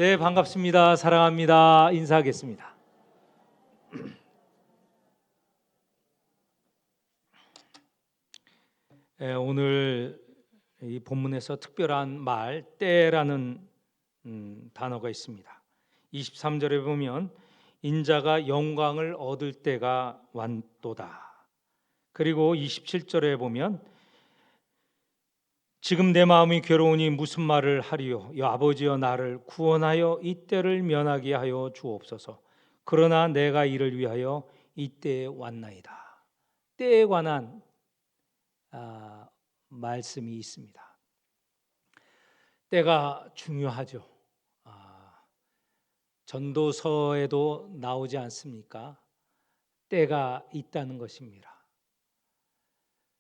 네, 반갑습니다. 사랑합니다. 인사하겠습니다. 오늘 이 본문에서 특별한 말, 때라는 단어가 있습니다. 23절에 보면 인자가 영광을 얻을 때가 왔도다. 그리고 27절에 보면 지금 내 마음이 괴로우니 무슨 말을 하리요? 여 아버지여 나를 구원하여 이 때를 면하게 하여 주옵소서. 그러나 내가 이를 위하여 이 때에 왔나이다. 때에 관한 말씀이 있습니다. 때가 중요하죠. 전도서에도 나오지 않습니까? 때가 있다는 것입니다.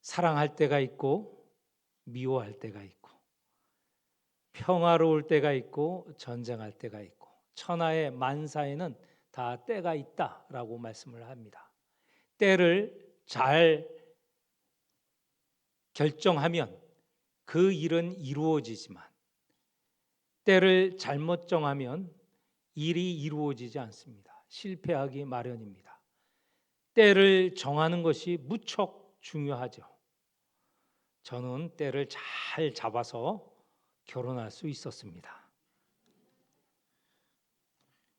사랑할 때가 있고 미워할 때가 있고 평화로울 때가 있고 전쟁할 때가 있고 천하의 만사에는 다 때가 있다라고 말씀을 합니다. 때를 잘 결정하면 그 일은 이루어지지만 때를 잘못 정하면 일이 이루어지지 않습니다. 실패하기 마련입니다. 때를 정하는 것이 무척 중요하죠. 저는 때를 잘 잡아서 결혼할 수 있었습니다.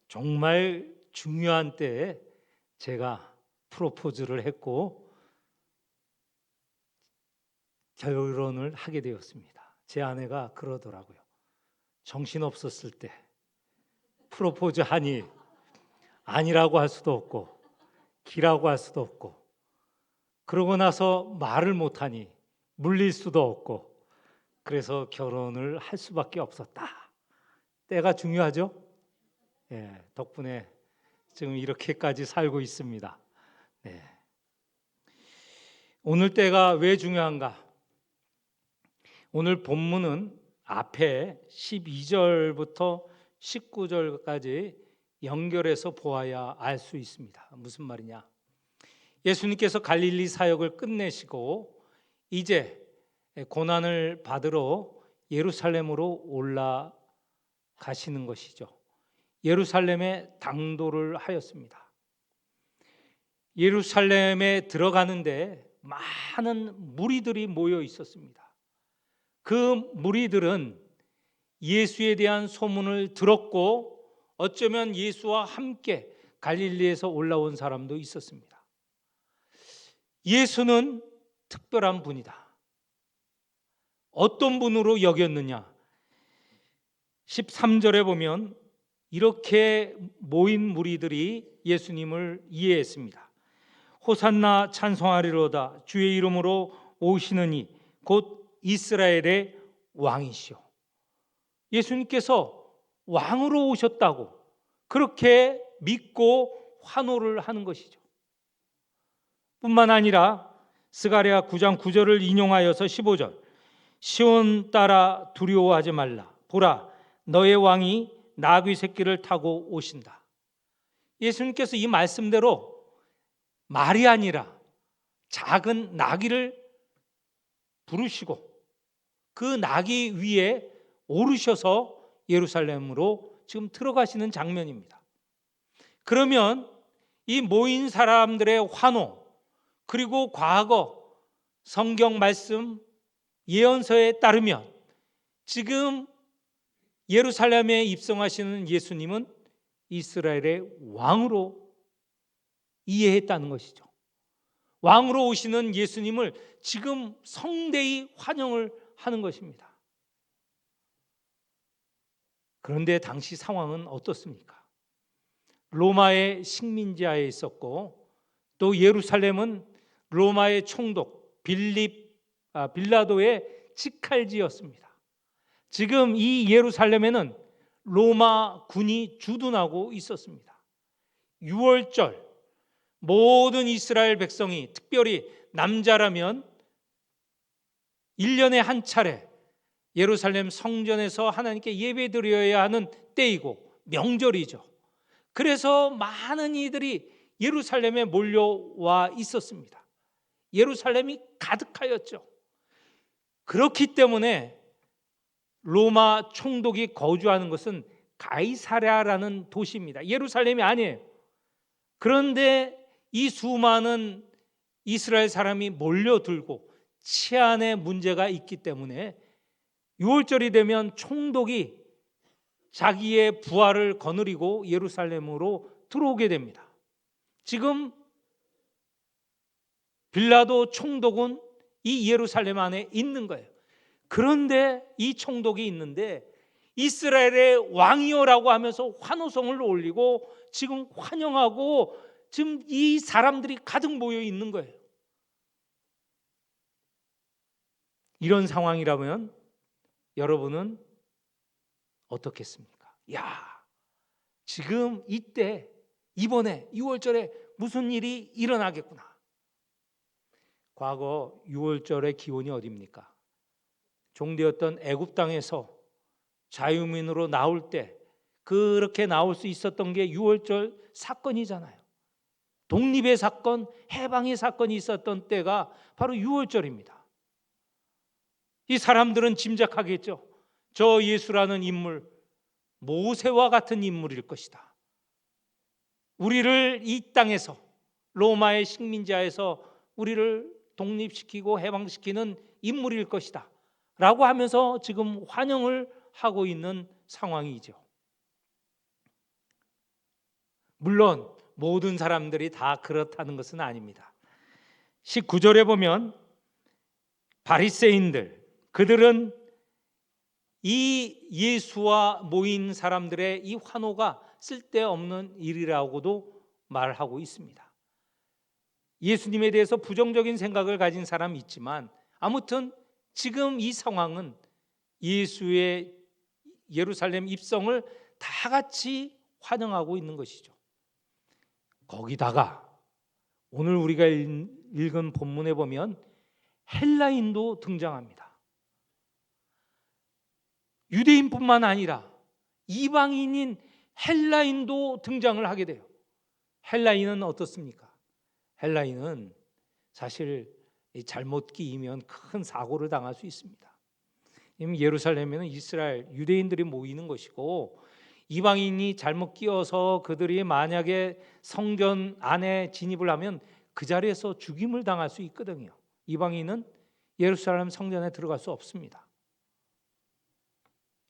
정말 중요한 때에 제가 프로포즈를 했고 결혼을 하게 되었습니다. 제 아내가 그러더라고요. 정신없었을 때 프로포즈 하니 아니라고 할 수도 없고 기라고 할 수도 없고 그러고 나서 말을 못하니 물릴 수도 없고 그래서 결혼을 할 수밖에 없었다. 때가 중요하죠? 예, 덕분에 지금 이렇게까지 살고 있습니다. 네. 오늘 때가 왜 중요한가? 오늘 본문은 앞에 12절부터 19절까지 연결해서 보아야 알 수 있습니다. 무슨 말이냐? 예수님께서 갈릴리 사역을 끝내시고 이제 고난을 받으러 예루살렘으로 올라가시는 것이죠. 예루살렘에 당도를 하였습니다. 예루살렘에 들어가는데 많은 무리들이 모여 있었습니다. 그 무리들은 예수에 대한 소문을 들었고 어쩌면 예수와 함께 갈릴리에서 올라온 사람도 있었습니다. 예수는 특별한 분이다. 어떤 분으로 여겼느냐? 13절에 보면 이렇게 모인 무리들이 예수님을 이해했습니다. 호산나 찬송하리로다 주의 이름으로 오시는 이 곧 이스라엘의 왕이시오. 예수님께서 왕으로 오셨다고 그렇게 믿고 환호를 하는 것이죠. 뿐만 아니라 스가랴 9장 9절을 인용하여서 15절 시온 따라 두려워하지 말라. 보라 너의 왕이 나귀 새끼를 타고 오신다. 예수님께서 이 말씀대로 말이 아니라 작은 나귀를 부르시고 그 나귀 위에 오르셔서 예루살렘으로 지금 들어가시는 장면입니다. 그러면 이 모인 사람들의 환호 그리고 과거 성경 말씀 예언서에 따르면 지금 예루살렘에 입성하시는 예수님은 이스라엘의 왕으로 이해했다는 것이죠. 왕으로 오시는 예수님을 지금 성대히 환영을 하는 것입니다. 그런데 당시 상황은 어떻습니까? 로마의 식민지하에 있었고 또 예루살렘은 로마의 총독 빌라도의 직할지였습니다. 지금 이 예루살렘에는 로마 군이 주둔하고 있었습니다. 6월절 모든 이스라엘 백성이 특별히 남자라면 1년에 한 차례 예루살렘 성전에서 하나님께 예배드려야 하는 때이고 명절이죠. 그래서 많은 이들이 예루살렘에 몰려와 있었습니다. 예루살렘이 가득하였죠. 그렇기 때문에 로마 총독이 거주하는 것은 가이사랴라는 도시입니다. 예루살렘이 아니에요. 그런데 이 수많은 이스라엘 사람이 몰려들고 치안에 문제가 있기 때문에 6월절이 되면 총독이 자기의 부하를 거느리고 예루살렘으로 들어오게 됩니다. 지금 빌라도 총독은 이 예루살렘 안에 있는 거예요. 그런데 이 총독이 있는데 이스라엘의 왕이여라고 하면서 환호성을 올리고 지금 환영하고 지금 이 사람들이 가득 모여 있는 거예요. 이런 상황이라면 여러분은 어떻겠습니까? 야, 지금 이때 이번에 6월절에 무슨 일이 일어나겠구나. 과거 6월절의 기원이 어디입니까? 종되었던 애굽 땅에서 자유민으로 나올 때 그렇게 나올 수 있었던 게 6월절 사건이잖아요. 독립의 사건, 해방의 사건이 있었던 때가 바로 6월절입니다. 이 사람들은 짐작하겠죠. 저 예수라는 인물, 모세와 같은 인물일 것이다. 우리를 이 땅에서, 로마의 식민지하에서 우리를 독립시키고 해방시키는 인물일 것이다 라고 하면서 지금 환영을 하고 있는 상황이죠. 물론 모든 사람들이 다 그렇다는 것은 아닙니다. 19절에 보면 바리새인들, 그들은 이 예수와 모인 사람들의 이 환호가 쓸데없는 일이라고도 말하고 있습니다. 예수님에 대해서 부정적인 생각을 가진 사람이 있지만 아무튼 지금 이 상황은 예수의 예루살렘 입성을 다 같이 환영하고 있는 것이죠. 거기다가 오늘 우리가 읽은 본문에 보면 헬라인도 등장합니다. 유대인뿐만 아니라 이방인인 헬라인도 등장을 하게 돼요. 헬라인은 어떻습니까? 헬라인은 사실 잘못 끼이면 큰 사고를 당할 수 있습니다. 예루살렘에는 이스라엘 유대인들이 모이는 것이고 이방인이 잘못 끼어서 그들이 만약에 성전 안에 진입을 하면 그 자리에서 죽임을 당할 수 있거든요. 이방인은 예루살렘 성전에 들어갈 수 없습니다.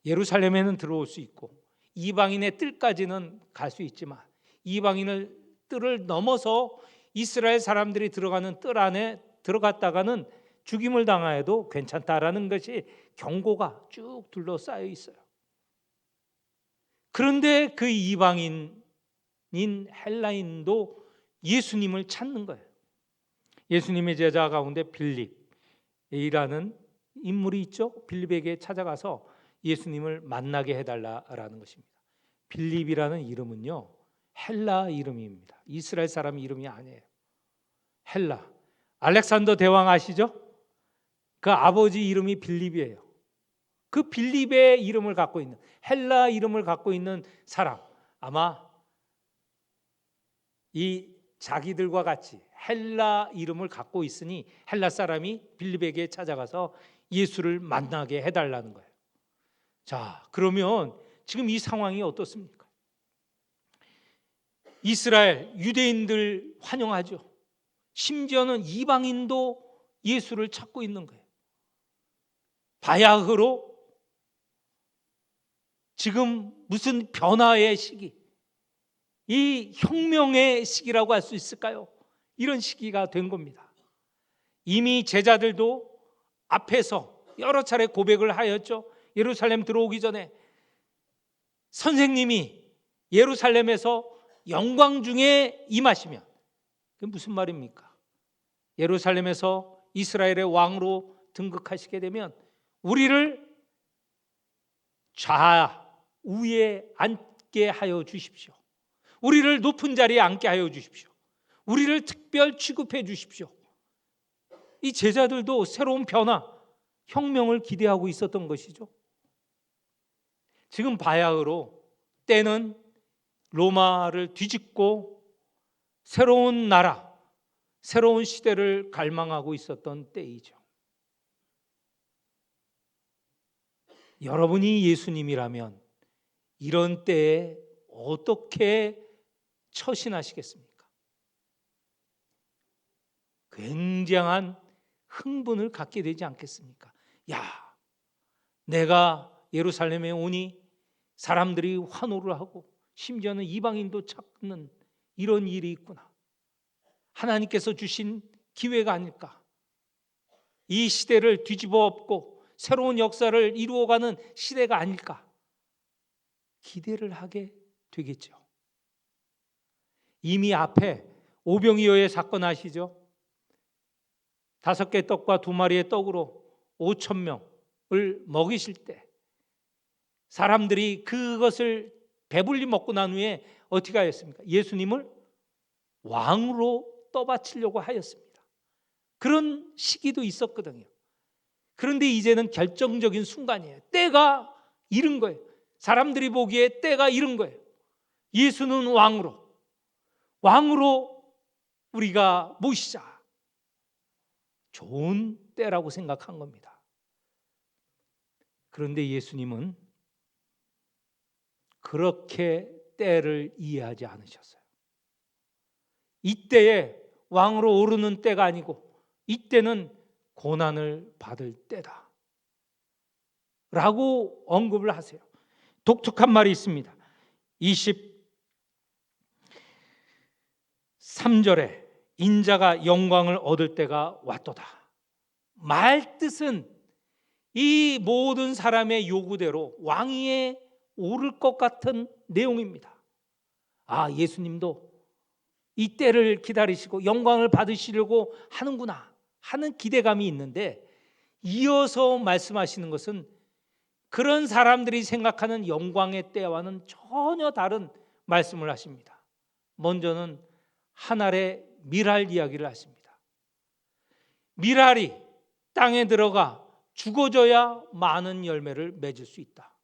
예루살렘에는 들어올 수 있고 이방인의 뜰까지는 갈 수 있지만 이방인의 뜰을 넘어서 이스라엘 사람들이 들어가는 뜰 안에 들어갔다가는 죽임을 당하여도 괜찮다라는 것이 경고가 쭉 둘러싸여 있어요. 그런데 그 이방인인 헬라인도 예수님을 찾는 거예요. 예수님의 제자 가운데 빌립이라는 인물이 있죠. 빌립에게 찾아가서 예수님을 만나게 해달라라는 것입니다. 빌립이라는 이름은요 헬라 이름입니다. 이스라엘 사람 이름이 아니에요. 헬라. 알렉산더 대왕 아시죠? 그 아버지 이름이 빌립이에요. 그 빌립의 이름을 갖고 있는 헬라 이름을 갖고 있는 사람, 아마 이 자기들과 같이 헬라 이름을 갖고 있으니 헬라 사람이 빌립에게 찾아가서 예수를 만나게 해달라는 거예요. 자, 그러면 지금 이 상황이 어떻습니까? 이스라엘 유대인들 환영하죠. 심지어는 이방인도 예수를 찾고 있는 거예요. 바야흐로 지금 무슨 변화의 시기, 이 혁명의 시기라고 할 수 있을까요? 이런 시기가 된 겁니다. 이미 제자들도 앞에서 여러 차례 고백을 하였죠. 예루살렘 들어오기 전에 선생님이 예루살렘에서 영광 중에 임하시면, 그게 무슨 말입니까? 예루살렘에서 이스라엘의 왕으로 등극하시게 되면 우리를 좌우에 앉게 하여 주십시오. 우리를 높은 자리에 앉게 하여 주십시오. 우리를 특별 취급해 주십시오. 이 제자들도 새로운 변화, 혁명을 기대하고 있었던 것이죠. 지금 바야흐로 때는 로마를 뒤집고 새로운 나라, 새로운 시대를 갈망하고 있었던 때이죠. 여러분이 예수님이라면 이런 때에 어떻게 처신하시겠습니까? 굉장한 흥분을 갖게 되지 않겠습니까? 야, 내가 예루살렘에 오니 사람들이 환호를 하고 심지어는 이방인도 찾는 이런 일이 있구나. 하나님께서 주신 기회가 아닐까. 이 시대를 뒤집어 엎고 새로운 역사를 이루어가는 시대가 아닐까. 기대를 하게 되겠죠. 이미 앞에 오병이어의 사건 아시죠? 5개 떡과 2마리의 떡으로 5,000명을 먹이실 때 사람들이 그것을 배불리 먹고 난 후에 어떻게 하였습니까? 예수님을 왕으로 떠받치려고 하였습니다. 그런 시기도 있었거든요. 그런데 이제는 결정적인 순간이에요. 때가 이른 거예요. 사람들이 보기에 때가 이른 거예요. 예수는 왕으로 우리가 모시자. 좋은 때라고 생각한 겁니다. 그런데 예수님은 그렇게 때를 이해하지 않으셨어요. 이때에 왕으로 오르는 때가 아니고 이때는 고난을 받을 때다 라고 언급을 하세요. 독특한 말이 있습니다. 23절에 인자가 영광을 얻을 때가 왔도다. 말 뜻은 이 모든 사람의 요구대로 왕위에 오를 것 같은 내용입니다. 아, 예수님도 이 때를 기다리시고 영광을 받으시려고 하는구나 하는 기대감이 있는데, 이어서 말씀하시는 것은 그런 사람들이 생각하는 영광의 때와는 전혀 다른 말씀을 하십니다. 먼저는 한 알의 밀알 이야기를 하십니다. 밀알이 땅에 들어가 죽어져야 많은 열매를 맺을 수 있다.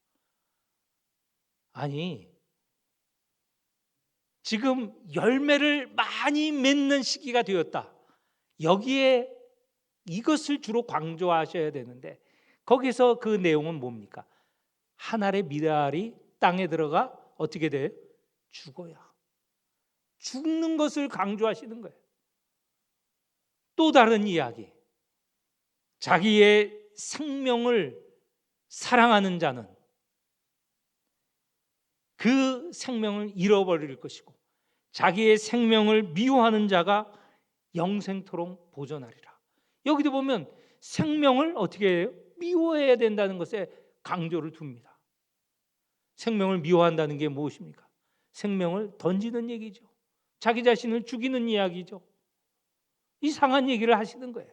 아니, 지금 열매를 많이 맺는 시기가 되었다. 여기에 이것을 주로 강조하셔야 되는데 거기서 그 내용은 뭡니까? 한 알의 밀알이 땅에 들어가 어떻게 돼요? 죽어야. 죽는 것을 강조하시는 거예요. 또 다른 이야기. 자기의 생명을 사랑하는 자는 그 생명을 잃어버릴 것이고 자기의 생명을 미워하는 자가 영생토록 보존하리라. 여기도 보면 생명을 어떻게 해요? 미워해야 된다는 것에 강조를 둡니다. 생명을 미워한다는 게 무엇입니까? 생명을 던지는 얘기죠. 자기 자신을 죽이는 이야기죠. 이상한 얘기를 하시는 거예요.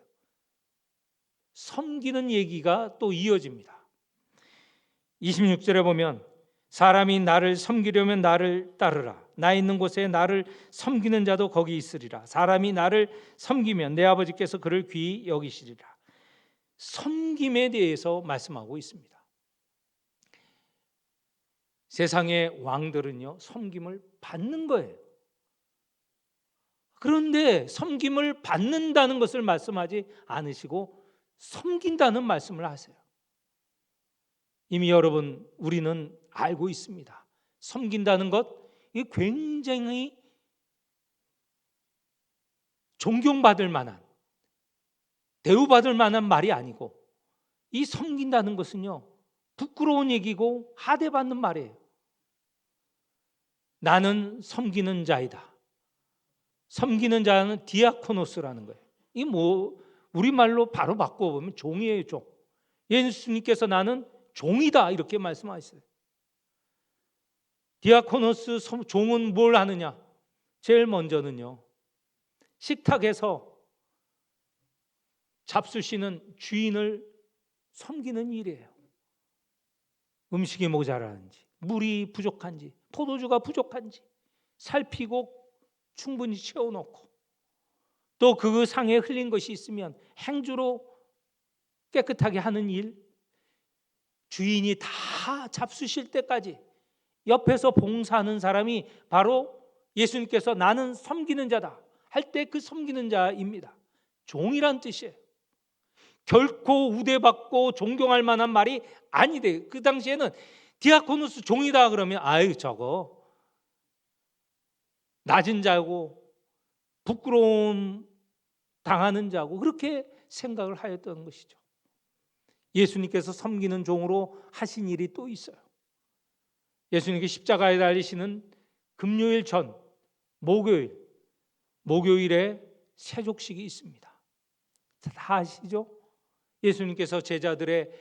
섬기는 얘기가 또 이어집니다. 26절에 보면 사람이 나를 섬기려면 나를 따르라. 나 있는 곳에 나를 섬기는 자도 거기 있으리라. 사람이 나를 섬기면 내 아버지께서 그를 귀히 여기시리라. 섬김에 대해서 말씀하고 있습니다. 세상의 왕들은요, 섬김을 받는 거예요. 그런데 섬김을 받는다는 것을 말씀하지 않으시고 섬긴다는 말씀을 하세요. 이미 여러분, 우리는 알고 있습니다. 섬긴다는 것, 이게 굉장히 존경받을 만한, 대우받을 만한 말이 아니고, 이 섬긴다는 것은요, 부끄러운 얘기고 하대받는 말이에요. 나는 섬기는 자이다. 섬기는 자는 디아코노스라는 거예요. 이 우리말로 바로 바꿔보면 종이에요, 종. 예수님께서 나는 종이다 이렇게 말씀하셨어요. 디아코노스 종은 뭘 하느냐? 제일 먼저는요, 식탁에서 잡수시는 주인을 섬기는 일이에요. 음식이 모자라는지, 물이 부족한지, 포도주가 부족한지 살피고 충분히 채워놓고, 또 그 상에 흘린 것이 있으면 행주로 깨끗하게 하는 일, 주인이 다 잡수실 때까지 옆에서 봉사하는 사람이 바로 예수님께서 나는 섬기는 자다 할 때 그 섬기는 자입니다. 종이란 뜻이에요. 결코 우대받고 존경할 만한 말이 아니래요. 그 당시에는 디아코누스 종이다 그러면 아유 저거 낮은 자고 부끄러움 당하는 자고 그렇게 생각을 하였던 것이죠. 예수님께서 섬기는 종으로 하신 일이 또 있어요. 예수님께 십자가에 달리시는 금요일 전 목요일에 세족식이 있습니다. 다 아시죠? 예수님께서 제자들의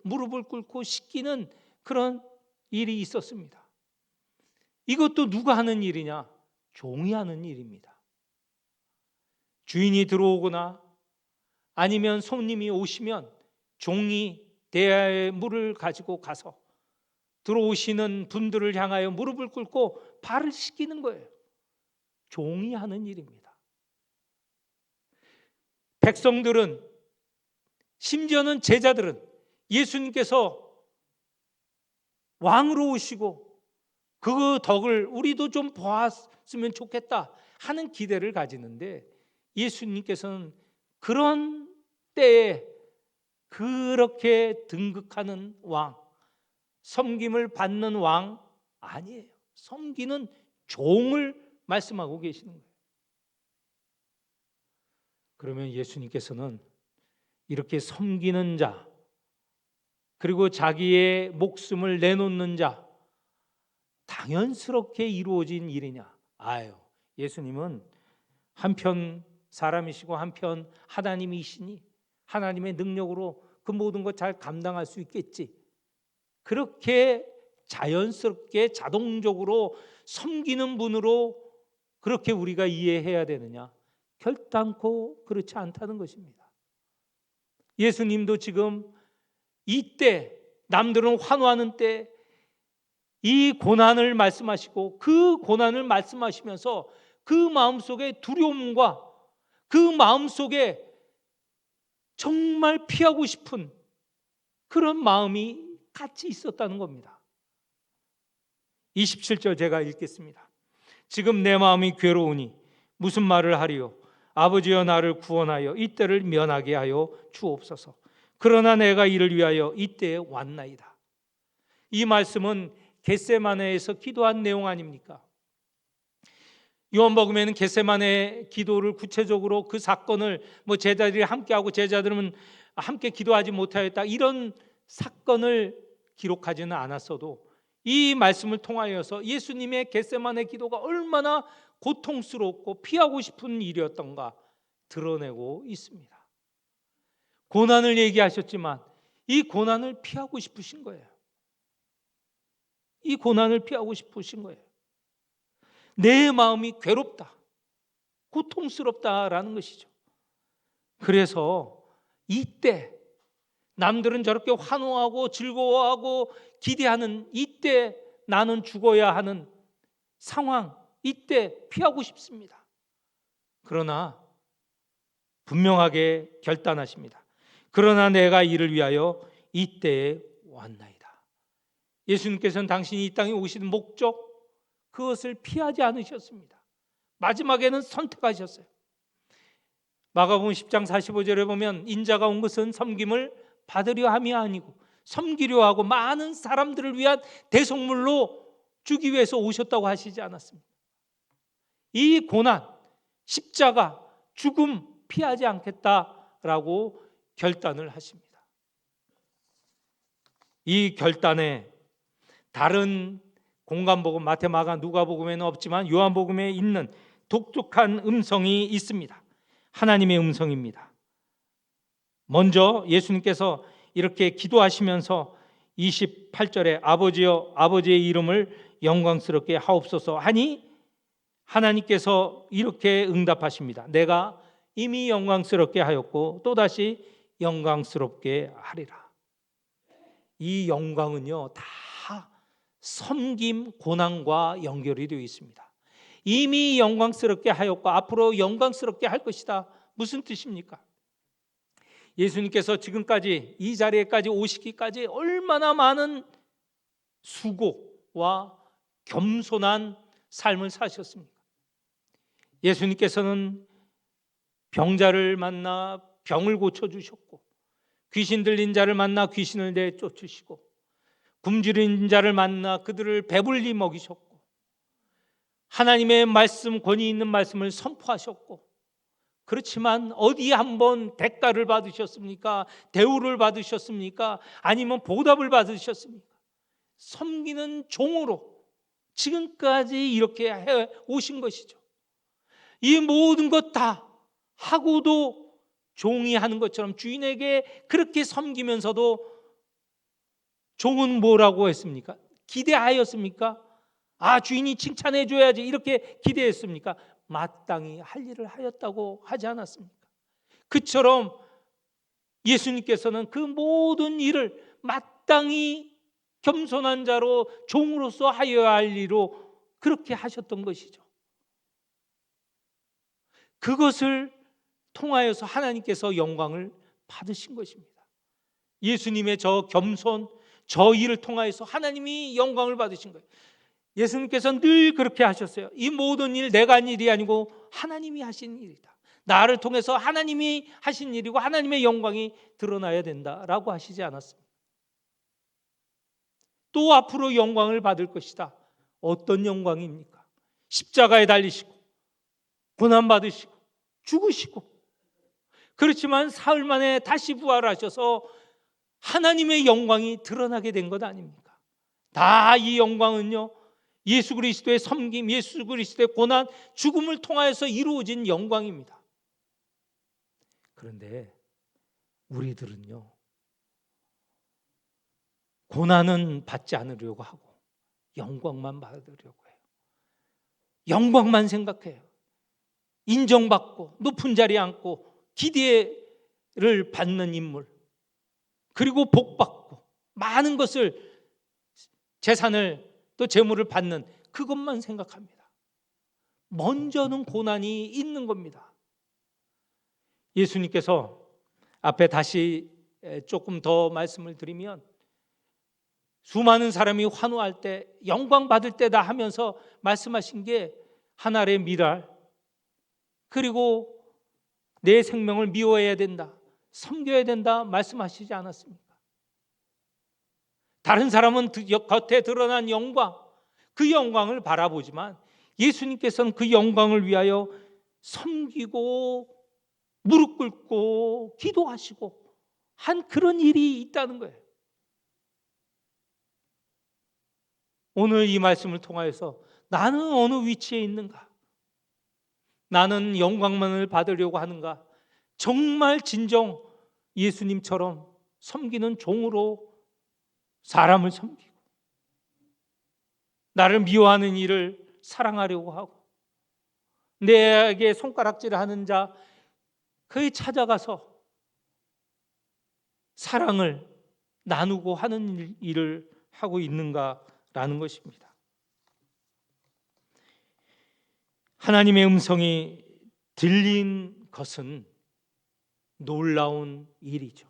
무릎을 꿇고 씻기는 그런 일이 있었습니다. 이것도 누가 하는 일이냐? 종이 하는 일입니다. 주인이 들어오거나 아니면 손님이 오시면 종이 대야에 물을 가지고 가서 들어오시는 분들을 향하여 무릎을 꿇고 발을 씻기는 거예요. 종이 하는 일입니다. 백성들은, 심지어는 제자들은 예수님께서 왕으로 오시고 그 덕을 우리도 좀 보았으면 좋겠다 하는 기대를 가지는데, 예수님께서는 그런 때에 그렇게 등극하는 왕, 섬김을 받는 왕 아니에요. 섬기는 종을 말씀하고 계시는 거예요. 그러면 예수님께서는 이렇게 섬기는 자, 그리고 자기의 목숨을 내놓는 자, 당연스럽게 이루어진 일이냐? 아유, 예수님은 한편 사람이시고 한편 하나님이시니 하나님의 능력으로 그 모든 것 잘 감당할 수 있겠지. 그렇게 자연스럽게 자동적으로 섬기는 분으로 그렇게 우리가 이해해야 되느냐? 결단코 그렇지 않다는 것입니다. 예수님도 지금 이때, 남들은 환호하는 때 이 고난을 말씀하시고, 그 고난을 말씀하시면서 그 마음속에 두려움과 그 마음속에 정말 피하고 싶은 그런 마음이 같이 있었다는 겁니다. 27절 제가 읽겠습니다. 지금 내 마음이 괴로우니 무슨 말을 하리요? 아버지여 나를 구원하여 이때를 면하게 하여 주옵소서. 그러나 내가 이를 위하여 이때에 왔나이다. 이 말씀은 겟세마네에서 기도한 내용 아닙니까? 요한복음에는 겟세마네 기도를 구체적으로 그 사건을 제자들이 함께하고 제자들은 함께 기도하지 못하였다, 이런 사건을 기록하지는 않았어도 이 말씀을 통하여서 예수님의 겟세마네 기도가 얼마나 고통스럽고 피하고 싶은 일이었던가 드러내고 있습니다. 고난을 얘기하셨지만 이 고난을 피하고 싶으신 거예요. 이 고난을 피하고 싶으신 거예요. 내 마음이 괴롭다, 고통스럽다라는 것이죠. 그래서 이때 남들은 저렇게 환호하고 즐거워하고 기대하는 이때 나는 죽어야 하는 상황, 이때 피하고 싶습니다. 그러나 분명하게 결단하십니다. 그러나 내가 이를 위하여 이때에 왔나이다. 예수님께서는 당신이 이 땅에 오신 목적, 그것을 피하지 않으셨습니다. 마지막에는 선택하셨어요. 마가복음 10장 45절에 보면 인자가 온 것은 섬김을 받으려 함이 아니고 섬기려 하고 많은 사람들을 위한 대속물로 주기 위해서 오셨다고 하시지 않았습니까? 이 고난, 십자가, 죽음 피하지 않겠다라고 결단을 하십니다. 이 결단에 다른 공간복음 마태, 마가, 누가복음에는 없지만 요한복음에 있는 독특한 음성이 있습니다. 하나님의 음성입니다. 먼저 예수님께서 이렇게 기도하시면서 28절에 아버지여 아버지의 이름을 영광스럽게 하옵소서 하니 하나님께서 이렇게 응답하십니다. 내가 이미 영광스럽게 하였고 또다시 영광스럽게 하리라. 이 영광은요 다 섬김, 고난과 연결이 되어 있습니다. 이미 영광스럽게 하였고 앞으로 영광스럽게 할 것이다. 무슨 뜻입니까? 예수님께서 지금까지 이 자리에까지 오시기까지 얼마나 많은 수고와 겸손한 삶을 사셨습니까? 예수님께서는 병자를 만나 병을 고쳐주셨고 귀신 들린 자를 만나 귀신을 내쫓으시고 굶주린 자를 만나 그들을 배불리 먹이셨고, 하나님의 말씀, 권위 있는 말씀을 선포하셨고, 그렇지만 어디 한번 대가를 받으셨습니까? 대우를 받으셨습니까? 아니면 보답을 받으셨습니까? 섬기는 종으로 지금까지 이렇게 해 오신 것이죠. 이 모든 것 다 하고도 종이 하는 것처럼 주인에게 그렇게 섬기면서도 종은 뭐라고 했습니까? 기대하였습니까? 아, 주인이 칭찬해 줘야지 이렇게 기대했습니까? 마땅히 할 일을 하였다고 하지 않았습니까? 그처럼 예수님께서는 그 모든 일을 마땅히 겸손한 자로 종으로서 하여야 할 일로 그렇게 하셨던 것이죠. 그것을 통하여서 하나님께서 영광을 받으신 것입니다. 예수님의 저 겸손, 저 일을 통하여서 하나님이 영광을 받으신 거예요. 예수님께서는 늘 그렇게 하셨어요. 이 모든 일 내가 한 일이 아니고 하나님이 하신 일이다. 나를 통해서 하나님이 하신 일이고 하나님의 영광이 드러나야 된다라고 하시지 않았습니다. 또 앞으로 영광을 받을 것이다. 어떤 영광입니까? 십자가에 달리시고 고난받으시고 죽으시고, 그렇지만 사흘 만에 다시 부활하셔서 하나님의 영광이 드러나게 된 것 아닙니까? 다 이 영광은요, 예수 그리스도의 섬김, 예수 그리스도의 고난, 죽음을 통하여서 이루어진 영광입니다. 그런데 우리들은요, 고난은 받지 않으려고 하고 영광만 받으려고 해요. 영광만 생각해요. 인정받고 높은 자리에 앉고 기대를 받는 인물, 그리고 복받고 많은 것을, 재산을 또 재물을 받는 그것만 생각합니다. 먼저는 고난이 있는 겁니다. 예수님께서 앞에 다시 조금 더 말씀을 드리면, 수많은 사람이 환호할 때 영광 받을 때다 하면서 말씀하신 게 한 알의 밀알, 그리고 내 생명을 미워해야 된다, 섬겨야 된다 말씀하시지 않았습니까? 다른 사람은 겉에 드러난 영광, 그 영광을 바라보지만 예수님께서는 그 영광을 위하여 섬기고 무릎 꿇고 기도하시고 한 그런 일이 있다는 거예요. 오늘 이 말씀을 통하여서 나는 어느 위치에 있는가? 나는 영광만을 받으려고 하는가? 정말 진정 예수님처럼 섬기는 종으로 사람을 섬기고, 나를 미워하는 이를 사랑하려고 하고, 내게 손가락질하는 자 그에 찾아가서 사랑을 나누고 하는 일을 하고 있는가라는 것입니다. 하나님의 음성이 들린 것은 놀라운 일이죠.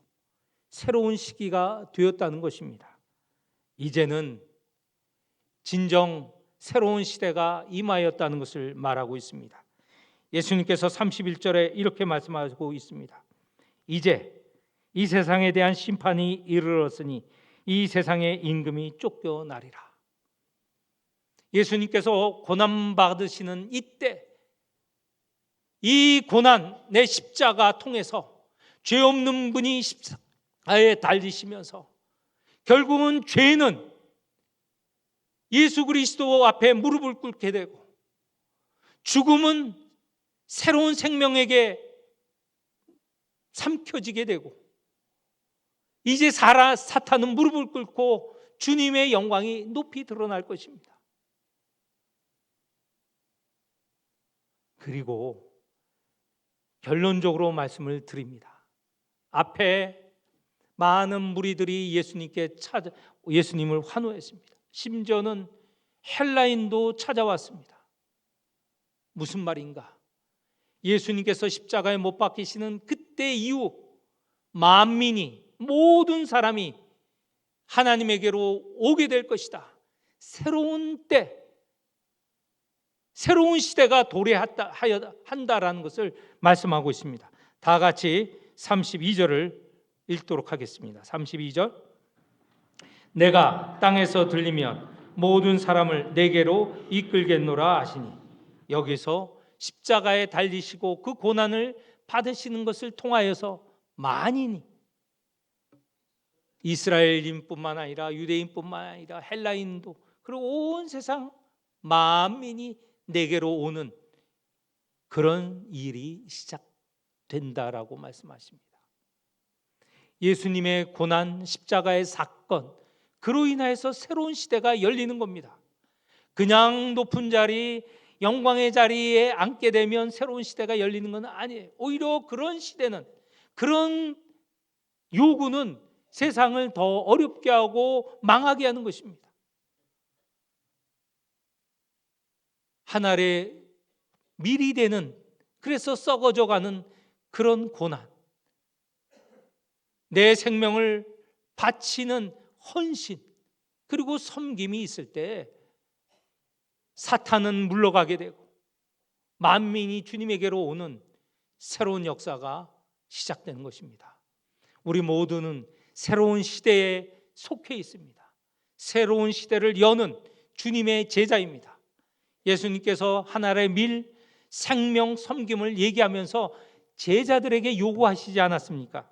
새로운 시기가 되었다는 것입니다. 이제는 진정 새로운 시대가 임하였다는 것을 말하고 있습니다. 예수님께서 31절에 이렇게 말씀하고 있습니다. 이제 이 세상에 대한 심판이 이르렀으니 이 세상의 임금이 쫓겨나리라. 예수님께서 고난받으시는 이때, 이 고난, 내 십자가 통해서 죄 없는 분이 십자가에 달리시면서 결국은 죄는 예수 그리스도 앞에 무릎을 꿇게 되고, 죽음은 새로운 생명에게 삼켜지게 되고, 이제 사탄은 무릎을 꿇고 주님의 영광이 높이 드러날 것입니다. 그리고 결론적으로 말씀을 드립니다. 앞에 많은 무리들이 예수님을 환호했습니다. 심지어는 헬라인도 찾아왔습니다. 무슨 말인가? 예수님께서 십자가에 못 박히시는 그때 이후 만민이, 모든 사람이 하나님에게로 오게 될 것이다. 새로운 때, 새로운 시대가 도래한다라는 것을 말씀하고 있습니다. 다 같이 32절을 읽도록 하겠습니다. 32절. 내가 땅에서 들리면 모든 사람을 내게로 이끌겠노라 하시니, 여기서 십자가에 달리시고 그 고난을 받으시는 것을 통하여서 만인이, 이스라엘인뿐만 아니라 유대인뿐만 아니라 헬라인도, 그리고 온 세상 만민이 내게로 오는 그런 일이 시작된다라고 말씀하십니다. 예수님의 고난, 십자가의 사건, 그로 인하여서 새로운 시대가 열리는 겁니다. 그냥 높은 자리, 영광의 자리에 앉게 되면 새로운 시대가 열리는 건 아니에요. 오히려 그런 시대는, 그런 요구는 세상을 더 어렵게 하고 망하게 하는 것입니다. 한 알의 밀이 되는, 그래서 썩어져가는 그런 고난, 내 생명을 바치는 헌신, 그리고 섬김이 있을 때 사탄은 물러가게 되고 만민이 주님에게로 오는 새로운 역사가 시작되는 것입니다. 우리 모두는 새로운 시대에 속해 있습니다. 새로운 시대를 여는 주님의 제자입니다. 예수님께서 하나의 밀, 생명, 섬김을 얘기하면서 제자들에게 요구하시지 않았습니까?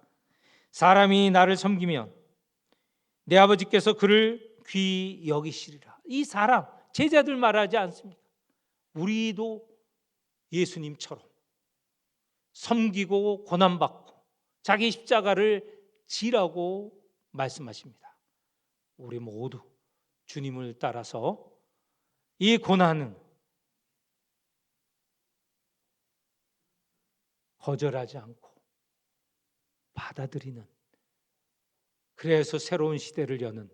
사람이 나를 섬기면 내 아버지께서 그를 귀히 여기시리라. 이 사람, 제자들 말하지 않습니까? 우리도 예수님처럼 섬기고 고난받고 자기 십자가를 지라고 말씀하십니다. 우리 모두 주님을 따라서 이 고난은 거절하지 않고 받아들이는, 그래서 새로운 시대를 여는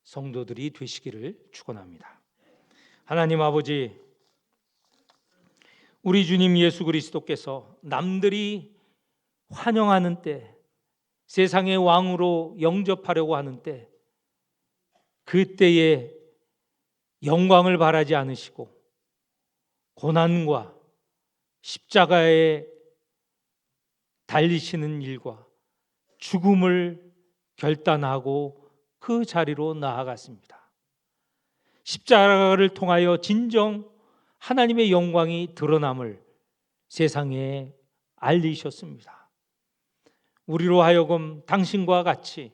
성도들이 되시기를 축원합니다. 하나님 아버지, 우리 주님 예수 그리스도께서 남들이 환영하는 때, 세상의 왕으로 영접하려고 하는 때, 그때에 영광을 바라지 않으시고 고난과 십자가에 달리시는 일과 죽음을 결단하고 그 자리로 나아갔습니다. 십자가를 통하여 진정 하나님의 영광이 드러남을 세상에 알리셨습니다. 우리로 하여금 당신과 같이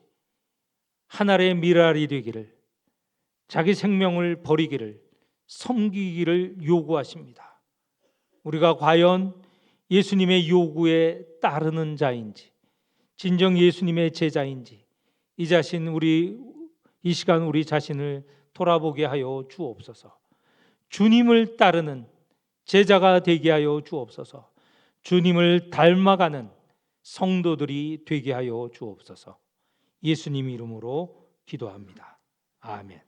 하나의 미랄이 되기를, 자기 생명을 버리기를, 섬기기를 요구하십니다. 우리가 과연 예수님의 요구에 따르는 자인지, 진정 예수님의 제자인지, 이 시간 우리 자신을 돌아보게 하여 주옵소서. 주님을 따르는 제자가 되게 하여 주옵소서. 주님을 닮아가는 성도들이 되게 하여 주옵소서. 예수님 이름으로 기도합니다. 아멘.